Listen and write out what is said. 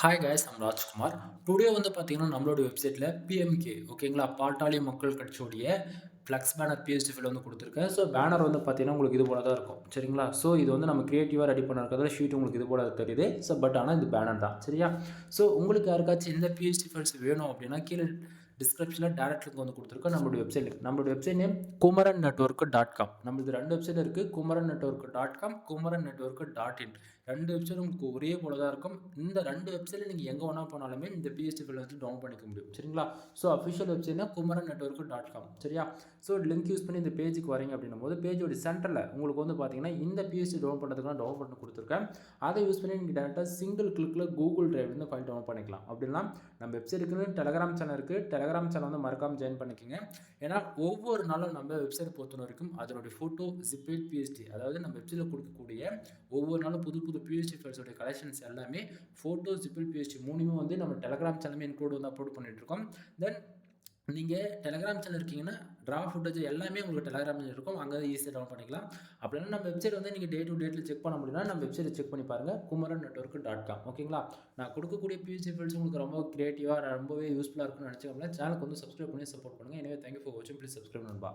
Hi guys, I'm Rajkumar. Today வந்து பார்த்தீங்கன்னா நம்மளோட வெப்சைட்டில் பிஎம்கே ஓகேங்களா, பாட்டாளி மக்கள் கட்சியோடைய ஃப்ளெக்ஸ் பேனர் பிஎஸ்டி ஃபில் வந்து கொடுத்துருக்கேன். ஸோ பேனர் வந்து பார்த்தீங்கன்னா உங்களுக்கு இது போல தான் இருக்கும் சரிங்களா. ஸோ இது வந்து நம்ம கிரியேட்டிவாக ரெடி பண்ணிருக்கிறதுல ஷீட் உங்களுக்கு இது போல தெரியுது. ஸோ பட் ஆனால் இது பேனர் தான் சரியா. ஸோ உங்களுக்கு யாருக்காச்சும் இந்த பிஎஸ்டி ஃபில்ஸ் வேணும் அப்படின்னா கீழே டிஸ்கிரிப்ஷனில் டேரக்ட் லிங்க் வந்து கொடுத்துருக்கோம். நம்மளோட website name Kumaran network dot com. நம்மளுக்கு ரெண்டு வெப்சைட் இருக்குது, Kumaran network dot com, Kumaran network dot in. ரெண்டு வெப்சைட் உங்களுக்கு ஒரே போல தான் இருக்கும். இந்த ரெண்டு வெப்சைட்டில் நீங்கள் எங்கே வேணால் போனாலுமே இந்த பிஎஸ்டி ஃபில் வந்து டவுன் பண்ணிக்க முடியும் சரிங்களா. ஸோ அஃபிஷியல் வெப்சைட்னா குமரன் நெட்வொர்க் டாட் காம் சரியா. ஸோ லிங்க் யூஸ் பண்ணி இந்த பேஜுக்கு வரீங்க அப்படின்னும் போது பேஜோட சென்டரில் உங்களுக்கு வந்து பார்த்தீங்கன்னா இந்த பிஎஸ்டி டவுன் பண்ணுறதுக்குலாம் டவுன் பண்ணி கொடுத்துருக்கேன். அதை யூஸ் பண்ணி நீங்கள் டேரெக்டாக சிங்கிள் கிளிக்கில் கூகுள் டிரைவ்லேருந்து ஃபைல் டவுன் பண்ணிக்கலாம். அப்படின்னா நம்ம வெப்சைட்டுக்குன்னு டெலகிராம் சேனல் இருக்குது. டெலகிராம் சேனல் வந்து மறக்காமல் ஜாயின் பண்ணிக்கோங்க. ஏன்னா ஒவ்வொரு நாளும் நம்ம வெப்சைட் பொறுத்த வரைக்கும் அதனுடைய ஃபோட்டோ ஜிப்பேட் பிஎஸ்டி, அதாவது நம்ம வெப்சைட்டில் கொடுக்கக்கூடிய ஒவ்வொரு நாளும் புது புது பிஎஸ்டி ஃபைல்ஸோட கலெக்ஷன்ஸ் எல்லாமே ஃபோட்டோ ஜிப்பிள் பிஎஸ்டி மூணுமே வந்து நம்ம டெலகிராம் சேனலுமே இன்க்ளூட் வந்து அப்லோட் பண்ணிட்டு இருக்கோம். தென் நீங்கள் டெலகிராம் சேனல் இருக்கீங்கன்னா ட்ரா ஃபுட்டேஜ் எல்லாமே உங்களுக்கு டெலகிராம் இருக்கும், அங்கே ஈஸியாக டவுன் பண்ணிக்கலாம். அப்படின்னா நம்ம வெப்சைட் வந்து நீங்கள் டே டு டேட்டில் செக் பண்ண முடியும்னா நம்ம வெப்சைட்டை செக் பண்ணி பாருங்கள், குமரன் நெட்வொர்க் டாட் காம் ஓகேங்களா. நான் கொடுக்கக்கூடிய பிஎஸ்சி ஃபைல்ஸ் உங்களுக்கு ரொம்ப கிரியேட்டிவாக ரொம்பவே யூஸ்ஃபுல்லாக இருக்கும்னு நினச்சோம்னா சேனலுக்கு வந்து சப்ஸ்கிரைப் பண்ணி சப்போர்ட் பண்ணுங்கள். எனவே தேங்க்யூ ஃபார் வாட்சிங். ப்ளீஸ் சப்ஸ்கிரைப் நண்பா.